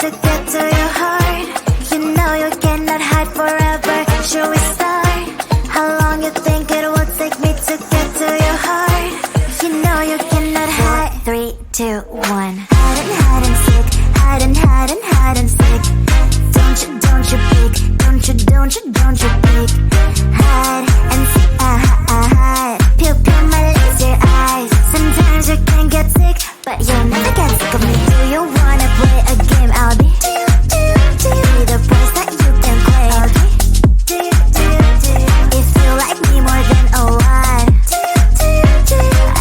to get to your heart. You know you cannot hide forever. Should we start? How long you think it will take me to get to your heart? You know you cannot hide. 3, 2, 1. Hide and seek. Hide and seek. Don't you peek. Don't you peek. Hide and seek. Hide. Pew pew my laser eyes. Sometimes you can get sick, but you'll never get sick of me. Do you wanna play a game? I'll be the price that you can claim. If you like me more than a lot,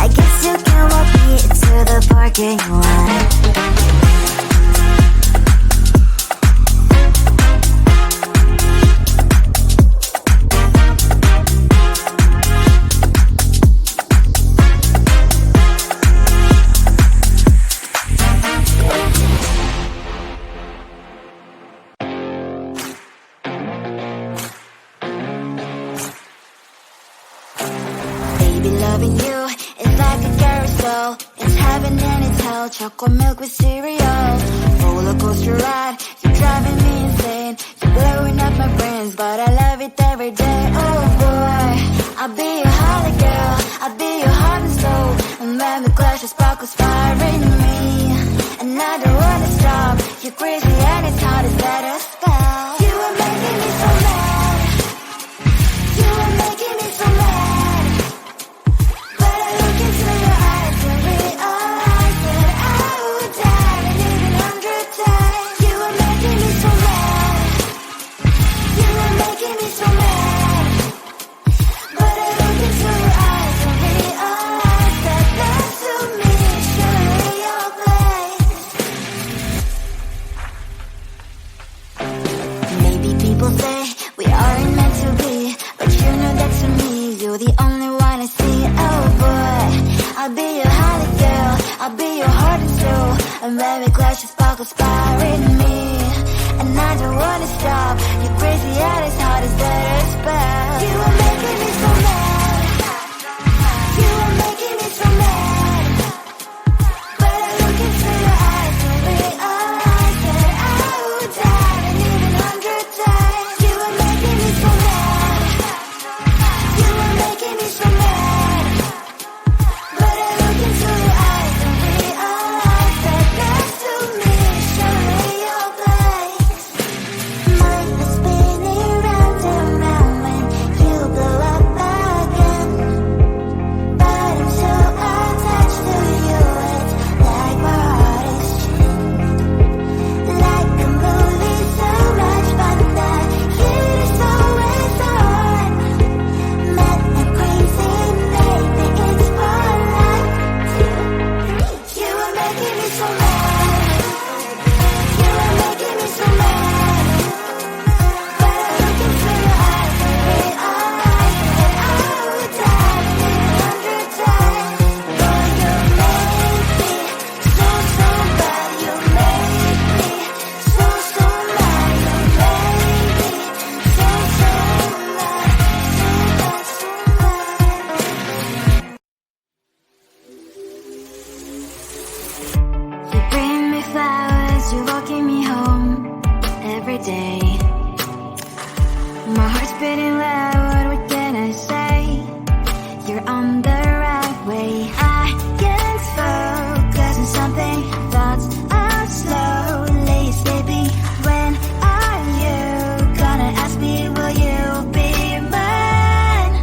I guess you can walk me to the parking lot. Loving you is like a carousel. It's heaven and it's hell. Chocolate milk with cereal. Roller coaster ride. You're driving me insane. You're blowing up my brains, but I love it every day. Oh boy, I'll be your holly girl. I'll be your heart and soul. And when the clash of sparkles fire in me, and I don't wanna stop. You're crazy and it's hard to let us spell. You are making me so mad. You are making me so mad. People say we aren't meant to be, but you know that to me, you're the only one I see. Oh boy, I'll be your holly girl. I'll be your heart and soul. And when we clash, your sparkles fire in me, and I don't wanna stop. You're crazy and as hard as that a spell. You are making me so mad. You are making me so mad. But I look into your eyes and realize that I would die and even 100 times. You are making me so mad. You are making me so mad. But I look into your eyes and realize that next to me is surely your place. Mind is spinning round and round when you blow up again. But I'm so attached to you, it's like my heart is chained. Like a movie, so much fun that it is always on. Mad and crazy, maybe it's for life. 2, 3. You are making me so mad. You are making me so mad. But I look into your eyes and realize that I would die even 100 times. Boy, you make me so bad. You make me so mad. You make me so mad. You bring me flowers, you're walking me home every day. My heart's beating loud, what can I say? You're on the right way. I can't focus on something, thoughts are slowly sleeping. When are you gonna ask me, will you be mine?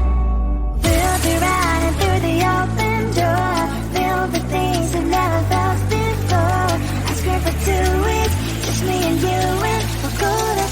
We'll be running through the open door, filled with things we've never felt before. I scream for 2 weeks, just me and you, and we'll go to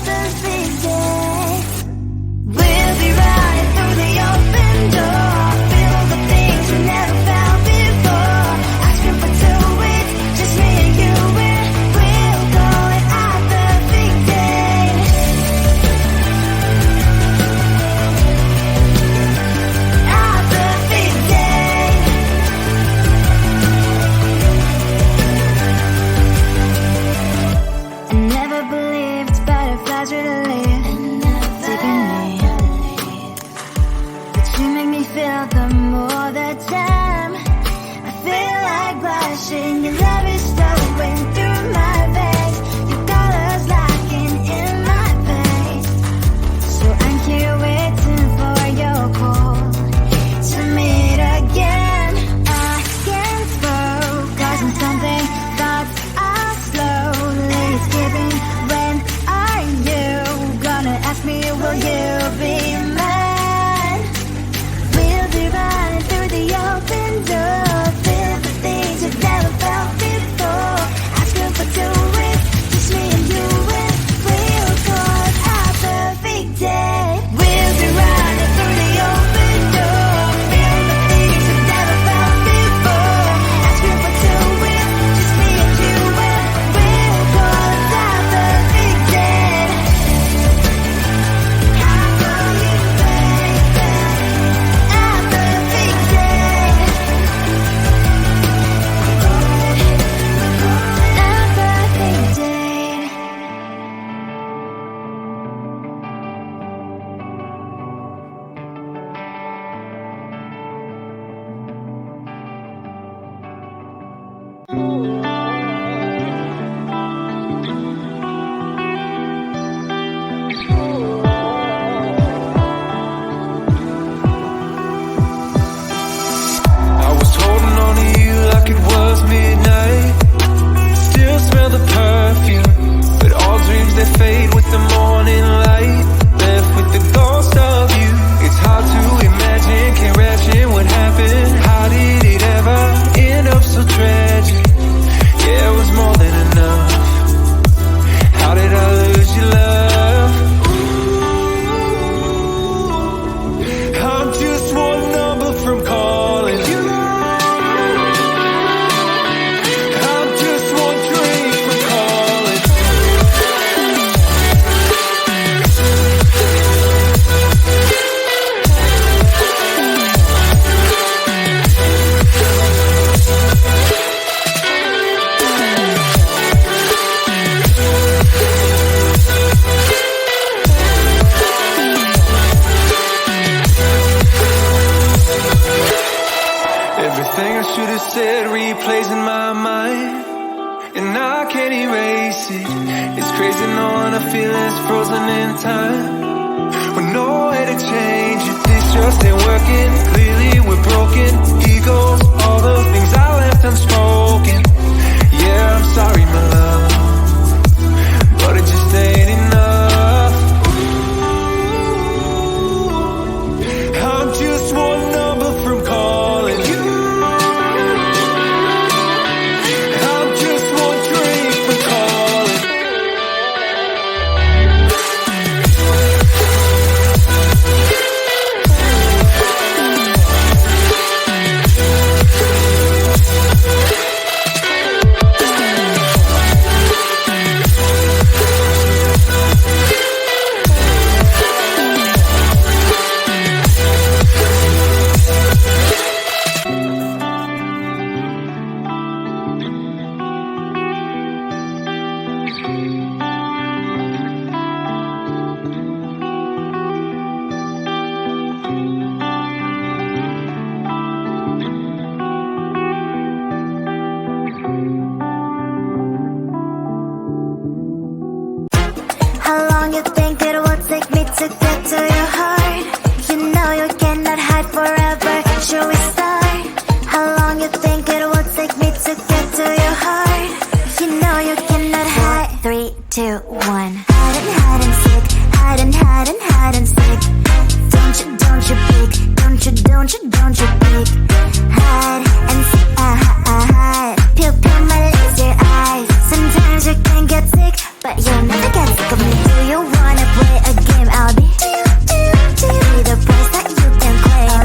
can't erase it. It's crazy knowing our feelings frozen in time, with no way to change it. This just ain't working. Clearly we're broken. Egos, all those things I left unspoken. Yeah, I'm sorry, my love, but it just ain't enough. I'm just one number from calling you. I'm just one drink from calling. How long you think it will take me to get to your heart? You know you cannot hide forever. Should we start? How long you think it will take me to get to your heart? You know you cannot hide. 3, 2, 1. Hide and seek. Hide and seek. Don't you peek. Don't you peek. Hide and seek. Hide. Pupil my laser eyes. Sometimes you can get sick, but you'll never get sick of me. Do you wanna play a game? I'll be be the price that you can claim.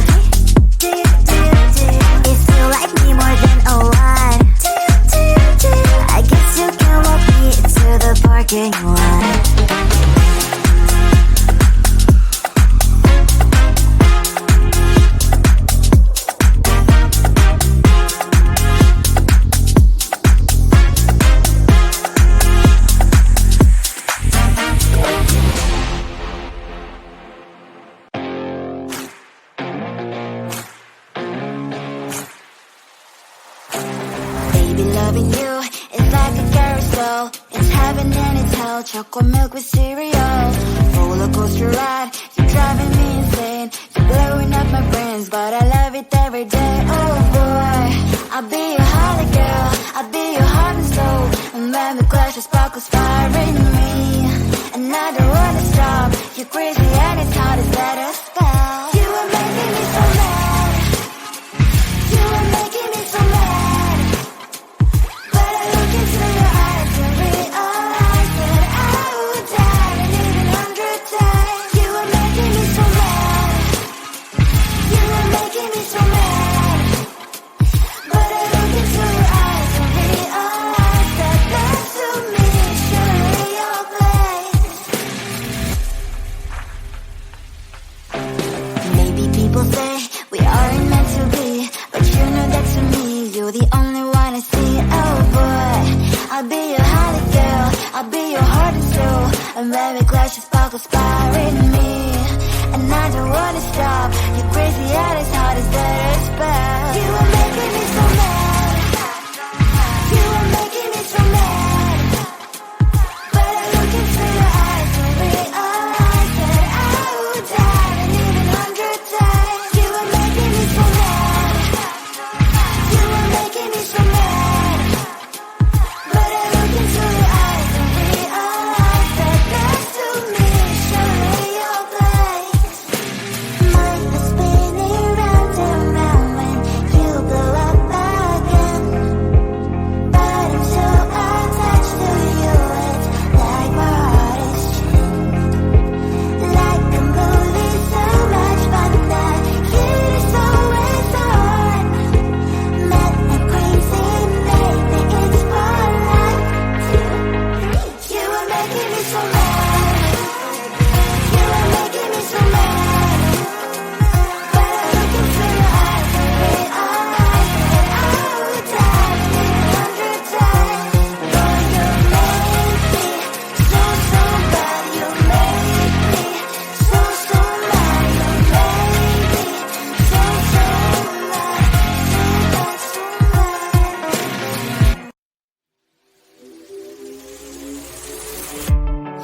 If you like me more than a lot, I guess you can walk me to the parking lot. Baby, loving you is like a carousel. It's heaven and it's hell. Chocolate milk with cereal. Roller coaster ride. You're driving me insane. You're blowing up my brains, but I love it every day. Oh boy, I'll be your holly girl. I'll be your heart and soul. And when we clash, the sparkles fire in me. And I don't wanna stop. You're crazy and it's hard to set a spell. You are making me so mad. You are making me so mad. But I look into your eyes and realize that I would die and even 100 times. You are making me so mad. You are making me so mad. But I look into your eyes and realize that that's to me surely your place. Maybe people say we aren't meant to be, but you know that to me you're the only one I see. Oh boy, I'll be your holly girl. I'll be your heart and soul. And when we clash, the sparkles fire in me. And I don't wanna stop. You're crazy and it's hard to set a spell. You are making me so mad. You are making me so mad. But I look into your eyes and realize that I would die and even 100 times. You are making me so mad. You are making me so mad. But I look into your eyes and realize that that's to me surely your place. Mind is spinning round and round when you blow up my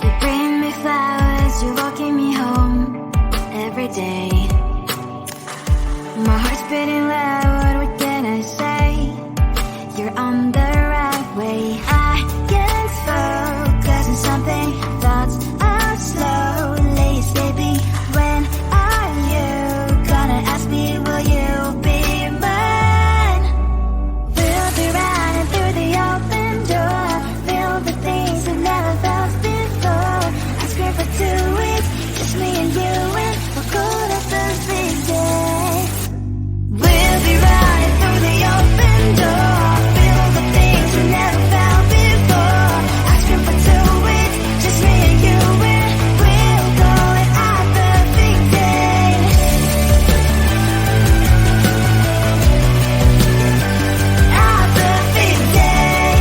You bring me flowers, you're walking me home every day. My heart's beating loud, what can I say? You're on the right way. I can't focus on something, thoughts are slowly escaping. When are you gonna ask me, will you be mine? We'll be running through the open door, filled with things we've never felt before. I scream for 2 weeks, just me and you, and we'll go to perfect day. We'll be running through the open door, filled with things we never felt before. I scream for 2 weeks, just me and you, and we'll go at our perfect day. Our perfect day.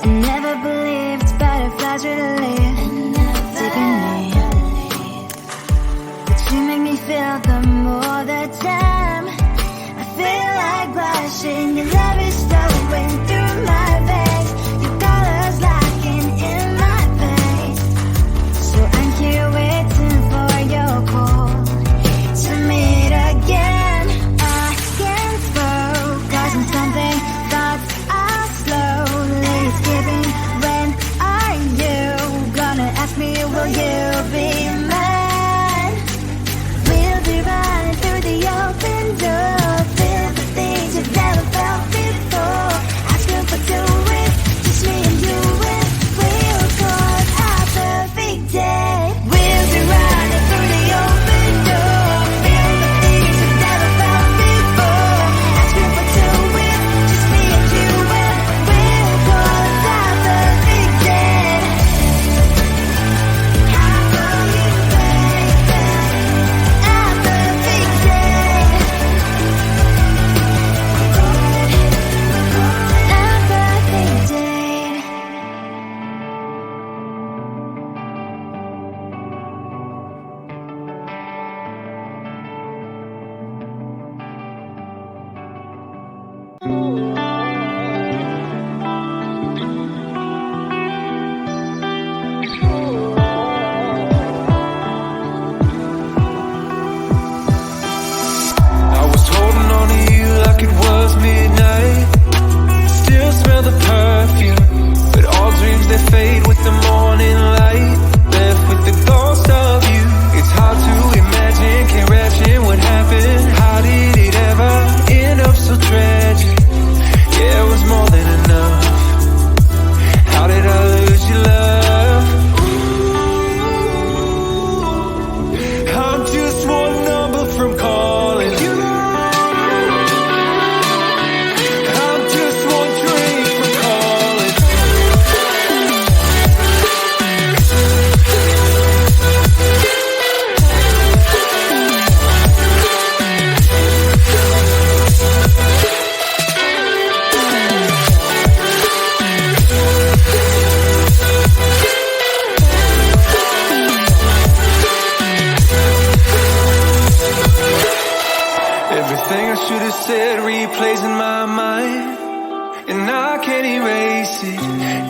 I never believed butterflies were to live. You make me feel them all the time. I feel like blushing. Your love is flowing through my veins. Your colors locking in my face. So I'm here waiting for your call to meet again. I can't focus on something, thoughts are slowly escaping. When are you gonna ask me, will you be mine? Running through the open door, filled with things you've never felt before. Asking for 2 weeks, just me and you, and we'll go our perfect day. We'll be running through the open door, filled with things you've never felt before. Asking for 2 weeks, just me and you, and we'll go our perfect day. How will you wait? Our perfect day. Our perfect day. I was holding on to you like it was midnight. Still smell the perfume, but all dreams they fade with the morning light. Left with the ghost of you. It's hard to imagine, can't imagine what happened. How did it ever end up so tragic? Yeah, it was more than enough. How did I lose your love? I'm just one number from calling you. I'm just one dream from calling. Everything I should have said replays in my mind, and I can't erase it.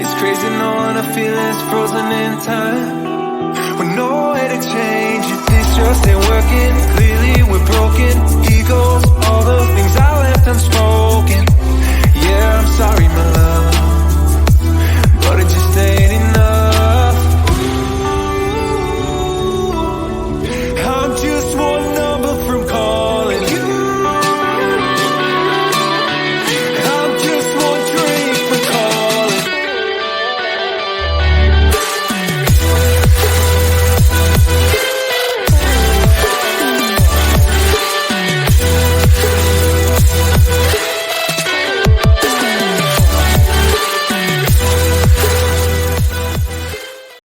It's crazy knowing our feelings frozen in time, with no way to change it. This just ain't working. Clearly we're broken.